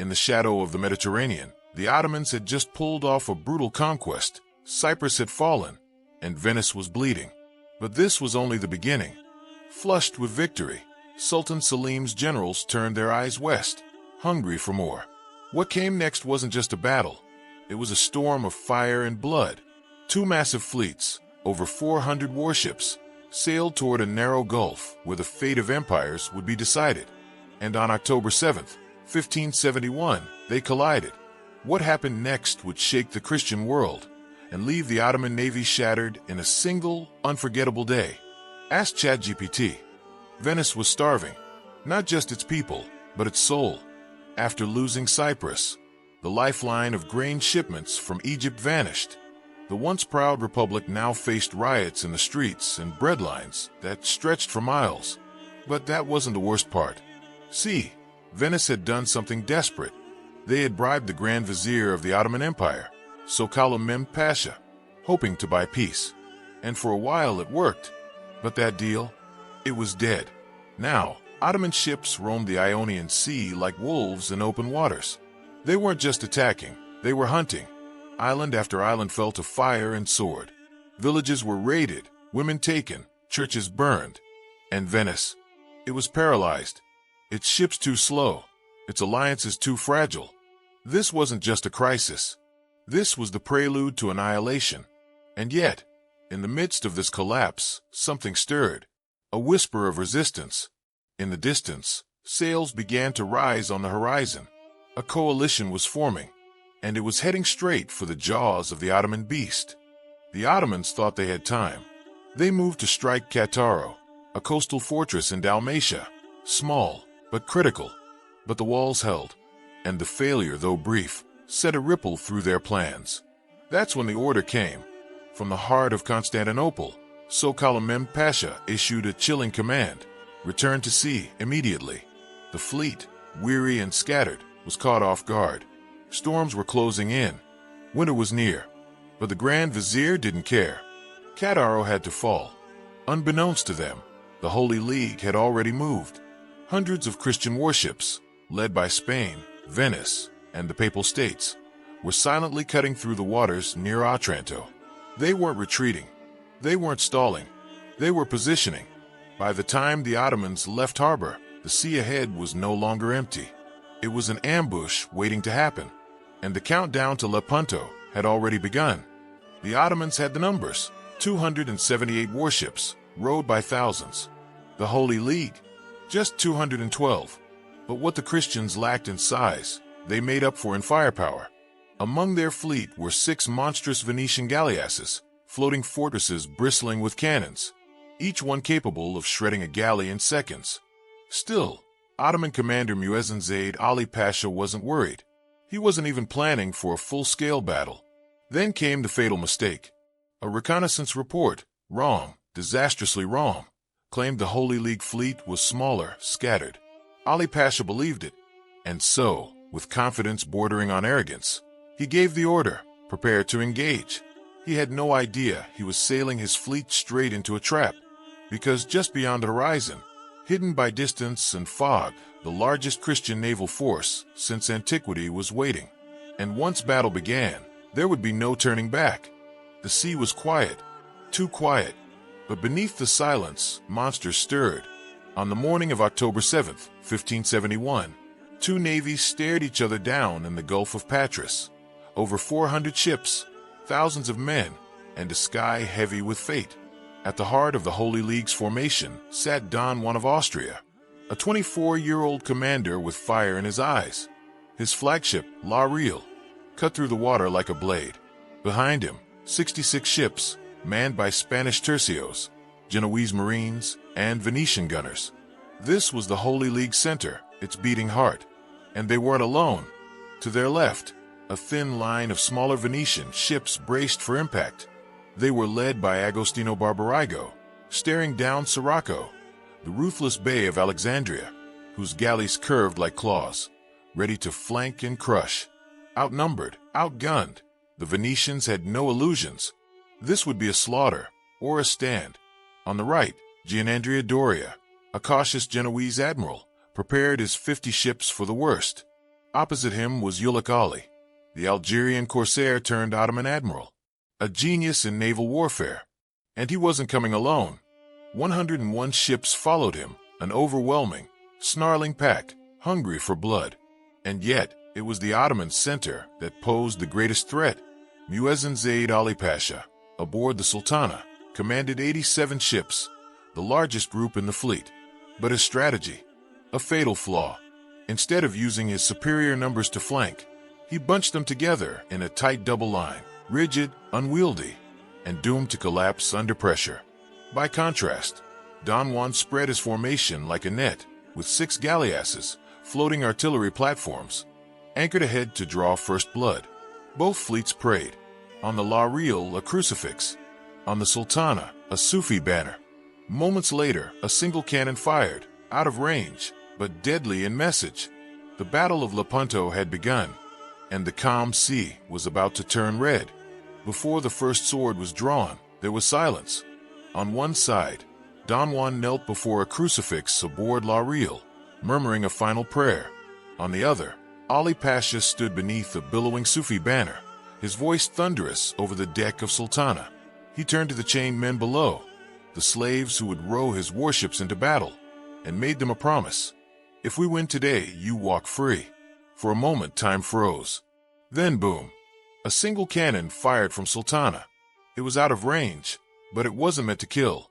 In the shadow of the Mediterranean, the Ottomans had just pulled off a brutal conquest. Cyprus had fallen, and Venice was bleeding. But this was only the beginning. Flushed with victory, Sultan Selim's generals turned their eyes west, hungry for more. What came next wasn't just a battle. It was a storm of fire and blood. Two massive fleets, over 400 warships, sailed toward a narrow gulf where the fate of empires would be decided. And on October 7th, 1571, they collided. What happened next would shake the Christian world and leave the Ottoman navy shattered in a single, unforgettable day. Ask ChatGPT. Venice was starving, not just its people, but its soul. After losing Cyprus, the lifeline of grain shipments from Egypt vanished. The once proud republic now faced riots in the streets and breadlines that stretched for miles. But that wasn't the worst part. See, Venice had done something desperate. They had bribed the Grand Vizier of the Ottoman Empire, Sultan Pasha, hoping to buy peace. And for a while it worked. But that deal? It was dead. Now, Ottoman ships roamed the Ionian Sea like wolves in open waters. They weren't just attacking, they were hunting. Island after island fell to fire and sword. Villages were raided, women taken, churches burned. And Venice? It was paralyzed. Its ships too slow, its alliances too fragile. This wasn't just a crisis. This was the prelude to annihilation. And yet, in the midst of this collapse, something stirred. A whisper of resistance. In the distance, sails began to rise on the horizon. A coalition was forming, and it was heading straight for the jaws of the Ottoman beast. The Ottomans thought they had time. They moved to strike Cattaro, a coastal fortress in Dalmatia, small but critical. But the walls held, and the failure, though brief, set a ripple through their plans. That's when the order came. From the heart of Constantinople, Sultan Pasha issued a chilling command: return to sea immediately. The fleet, weary and scattered, was caught off guard. Storms were closing in. Winter was near. But the Grand Vizier didn't care. Cattaro had to fall. Unbeknownst to them, the Holy League had already moved. Hundreds of Christian warships, led by Spain, Venice, and the Papal States, were silently cutting through the waters near Otranto. They weren't retreating. They weren't stalling. They were positioning. By the time the Ottomans left harbor, the sea ahead was no longer empty. It was an ambush waiting to happen, and the countdown to Lepanto had already begun. The Ottomans had the numbers: 278 warships, rowed by thousands. The Holy League, just 212. But what the Christians lacked in size, they made up for in firepower. Among their fleet were 6 monstrous Venetian galleasses, floating fortresses bristling with cannons, each one capable of shredding a galley in seconds. Still, Ottoman commander Muezzin Zaid Ali Pasha wasn't worried. He wasn't even planning for a full-scale battle. Then came the fatal mistake. A reconnaissance report, wrong, disastrously wrong, claimed the Holy League fleet was smaller, scattered. Ali Pasha believed it, and so, with confidence bordering on arrogance, he gave the order, prepare to engage. He had no idea he was sailing his fleet straight into a trap, because just beyond the horizon, hidden by distance and fog, the largest Christian naval force since antiquity was waiting. And once battle began, there would be no turning back. The sea was quiet, too quiet, but beneath the silence, monsters stirred. On the morning of October 7th, 1571, 2 navies stared each other down in the Gulf of Patras. Over 400 ships, thousands of men, and a sky heavy with fate. At the heart of the Holy League's formation sat Don Juan of Austria, a 24-year-old commander with fire in his eyes. His flagship, La Real, cut through the water like a blade. Behind him, 66 ships, manned by Spanish tercios, Genoese marines, and Venetian gunners. This was the Holy League center, its beating heart. And they weren't alone. To their left, a thin line of smaller Venetian ships braced for impact. They were led by Agostino Barbarigo, staring down Sirocco, the ruthless bay of Alexandria, whose galleys curved like claws, ready to flank and crush. Outnumbered, outgunned, the Venetians had no illusions. This would be a slaughter, or a stand. On the right, Gianandrea Doria, a cautious Genoese admiral, prepared his 50 ships for the worst. Opposite him was Ulik Ali, the Algerian corsair turned Ottoman admiral, a genius in naval warfare. And he wasn't coming alone. 101 ships followed him, an overwhelming, snarling pack, hungry for blood. And yet, it was the Ottoman center that posed the greatest threat. Muezzin Zaid Ali Pasha, aboard the Sultana, commanded 87 ships, the largest group in the fleet. But his strategy, a fatal flaw. Instead of using his superior numbers to flank, he bunched them together in a tight double line, rigid, unwieldy, and doomed to collapse under pressure. By contrast, Don Juan spread his formation like a net, with 6 galleasses, floating artillery platforms, anchored ahead to draw first blood. Both fleets prayed. On the La Real, a crucifix. On the Sultana, a Sufi banner. Moments later, a single cannon fired, out of range, but deadly in message. The Battle of Lepanto had begun, and the calm sea was about to turn red. Before the first sword was drawn, there was silence. On one side, Don Juan knelt before a crucifix aboard La Real, murmuring a final prayer. On the other, Ali Pasha stood beneath a billowing Sufi banner, his voice thunderous over the deck of Sultana. He turned to the chained men below, the slaves who would row his warships into battle, and made them a promise. If we win today, you walk free. For a moment, time froze. Then boom. A single cannon fired from Sultana. It was out of range, but it wasn't meant to kill.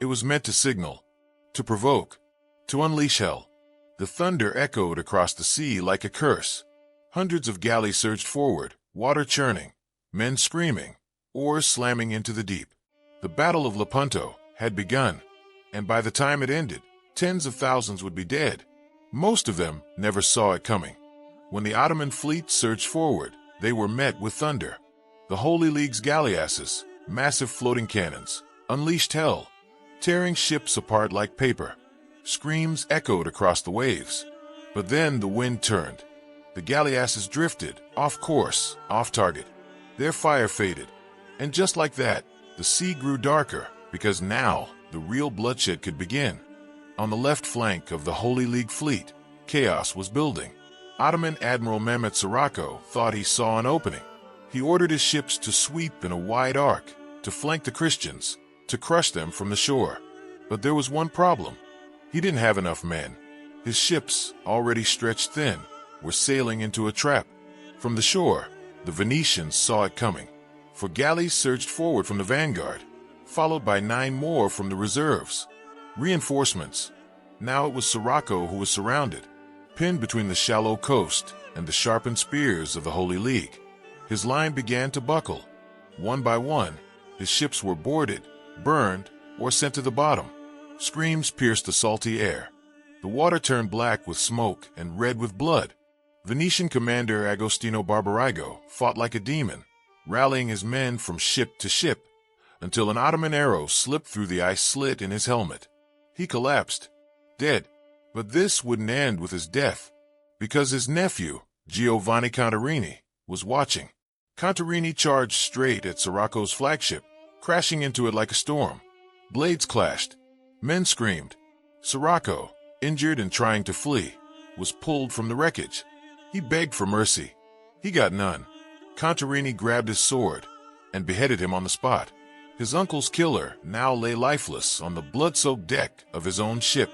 It was meant to signal, to provoke, to unleash hell. The thunder echoed across the sea like a curse. Hundreds of galleys surged forward, water churning, men screaming, oars slamming into the deep. The Battle of Lepanto had begun, and by the time it ended, tens of thousands would be dead. Most of them never saw it coming. When the Ottoman fleet surged forward, they were met with thunder. The Holy League's galleasses, massive floating cannons, unleashed hell, tearing ships apart like paper. Screams echoed across the waves. But then the wind turned. The galleasses drifted, off course, off target. Their fire faded. And just like that, the sea grew darker, because now the real bloodshed could begin. On the left flank of the Holy League fleet, chaos was building. Ottoman Admiral Mehmet Sirocco thought he saw an opening. He ordered his ships to sweep in a wide arc, to flank the Christians, to crush them from the shore. But there was one problem. He didn't have enough men. His ships, already stretched thin, were sailing into a trap. From the shore, the Venetians saw it coming. For galleys surged forward from the vanguard, followed by 9 more from the reserves. Reinforcements. Now it was Sirocco who was surrounded, pinned between the shallow coast and the sharpened spears of the Holy League. His line began to buckle. One by one, his ships were boarded, burned, or sent to the bottom. Screams pierced the salty air. The water turned black with smoke and red with blood. Venetian commander Agostino Barbarigo fought like a demon, rallying his men from ship to ship, until an Ottoman arrow slipped through the ice slit in his helmet. He collapsed, dead. But this wouldn't end with his death, because his nephew, Giovanni Contarini, was watching. Contarini charged straight at Sirocco's flagship, crashing into it like a storm. Blades clashed. Men screamed. Sirocco, injured and trying to flee, was pulled from the wreckage. He begged for mercy. He got none. Contarini grabbed his sword and beheaded him on the spot. His uncle's killer now lay lifeless on the blood-soaked deck of his own ship.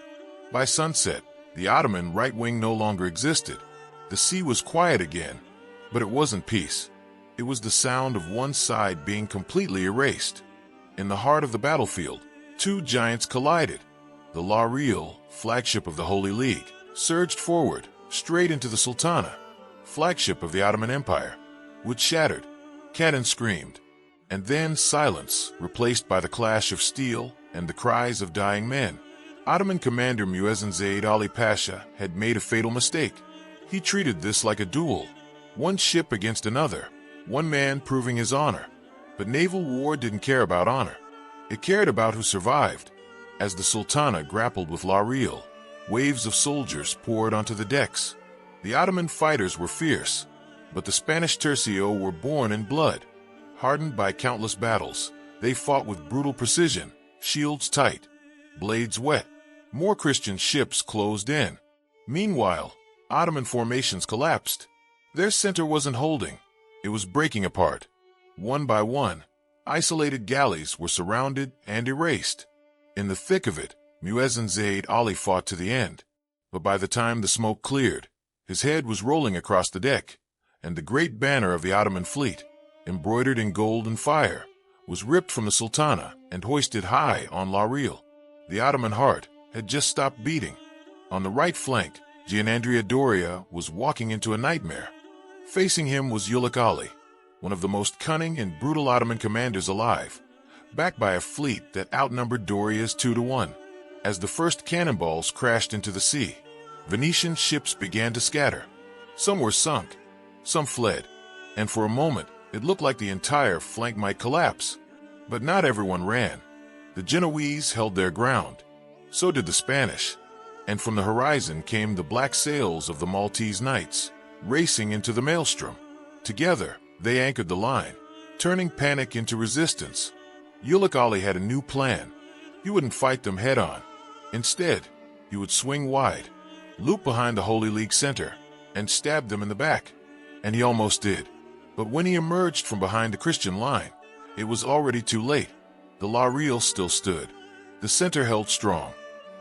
By sunset, the Ottoman right wing no longer existed. The sea was quiet again, but it wasn't peace. It was the sound of one side being completely erased. In the heart of the battlefield, 2 giants collided. The La Real, flagship of the Holy League, surged forward, straight into the Sultana, flagship of the Ottoman Empire. Wood shattered, cannon screamed, and then silence, replaced by the clash of steel and the cries of dying men. Ottoman commander Muezzin Zaid Ali Pasha had made a fatal mistake. He treated this like a duel, one ship against another, one man proving his honor. But naval war didn't care about honor. It cared about who survived. As the Sultana grappled with La Real, waves of soldiers poured onto the decks. The Ottoman fighters were fierce, but the Spanish tercio were born in blood. Hardened by countless battles, they fought with brutal precision, shields tight, blades wet. More Christian ships closed in. Meanwhile, Ottoman formations collapsed. Their center wasn't holding. It was breaking apart. One by one, isolated galleys were surrounded and erased. In the thick of it, Muezzin Zayd Ali fought to the end. But by the time the smoke cleared, his head was rolling across the deck, and the great banner of the Ottoman fleet, embroidered in gold and fire, was ripped from the Sultana and hoisted high on La Real. The Ottoman heart had just stopped beating. On the right flank, Gianandrea Doria was walking into a nightmare. Facing him was Ulik Ali, one of the most cunning and brutal Ottoman commanders alive, backed by a fleet that outnumbered Doria's 2-to-1. As the first cannonballs crashed into the sea, Venetian ships began to scatter. Some were sunk, some fled, and for a moment it looked like the entire flank might collapse. But not everyone ran. The Genoese held their ground. So did the Spanish. And from the horizon came the black sails of the Maltese Knights, racing into the maelstrom. Together, they anchored the line, turning panic into resistance. Ulik Ali had a new plan. He wouldn't fight them head-on. Instead, he would swing wide, loop behind the Holy League center, and stab them in the back. And he almost did. But when he emerged from behind the Christian line, it was already too late. The La Real still stood. The center held strong.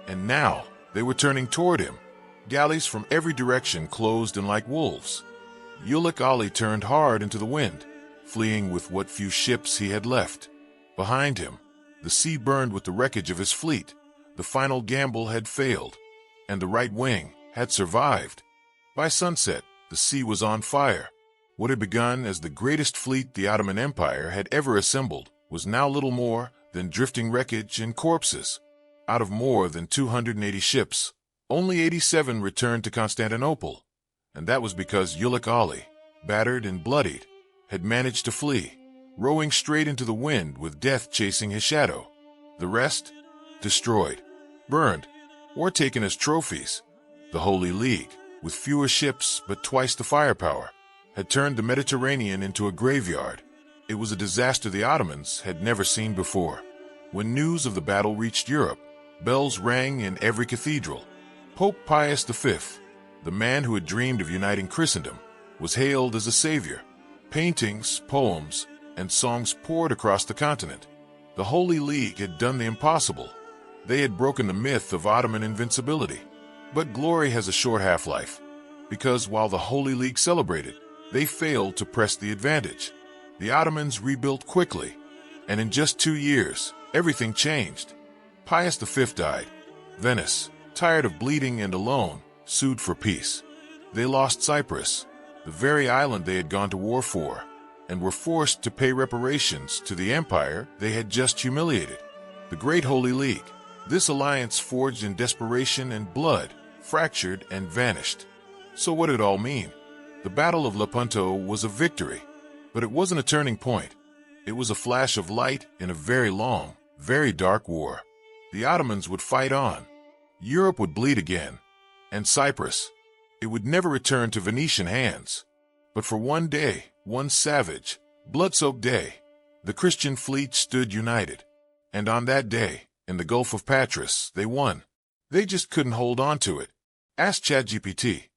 And now, they were turning toward him. Galleys from every direction closed in like wolves. Ulik Ali turned hard into the wind, fleeing with what few ships he had left. Behind him, the sea burned with the wreckage of his fleet. The final gamble had failed, and the right wing had survived. By sunset, the sea was on fire. What had begun as the greatest fleet the Ottoman Empire had ever assembled was now little more than drifting wreckage and corpses. Out of more than 280 ships, only 87 returned to Constantinople, and that was because Ulik Ali, battered and bloodied, had managed to flee, rowing straight into the wind with death chasing his shadow. The rest? Destroyed, burned, or taken as trophies. The Holy League, with fewer ships but twice the firepower, had turned the Mediterranean into a graveyard. It was a disaster the Ottomans had never seen before. When news of the battle reached Europe, bells rang in every cathedral. Pope Pius V, the man who had dreamed of uniting Christendom, was hailed as a savior. Paintings, poems, and songs poured across the continent. The Holy League had done the impossible. They had broken the myth of Ottoman invincibility. But glory has a short half-life, because while the Holy League celebrated, they failed to press the advantage. The Ottomans rebuilt quickly, and in just 2 years, everything changed. Pius V died. Venice, tired of bleeding and alone, sued for peace. They lost Cyprus, the very island they had gone to war for, and were forced to pay reparations to the empire they had just humiliated. The Great Holy League, this alliance forged in desperation and blood, fractured and vanished. So what did it all mean? The Battle of Lepanto was a victory, but it wasn't a turning point. It was a flash of light in a very long, very dark war. The Ottomans would fight on. Europe would bleed again. And Cyprus, it would never return to Venetian hands. But for one day, one savage, blood-soaked day, the Christian fleet stood united. And on that day, in the Gulf of Patras, they won. They just couldn't hold on to it. Ask ChatGPT.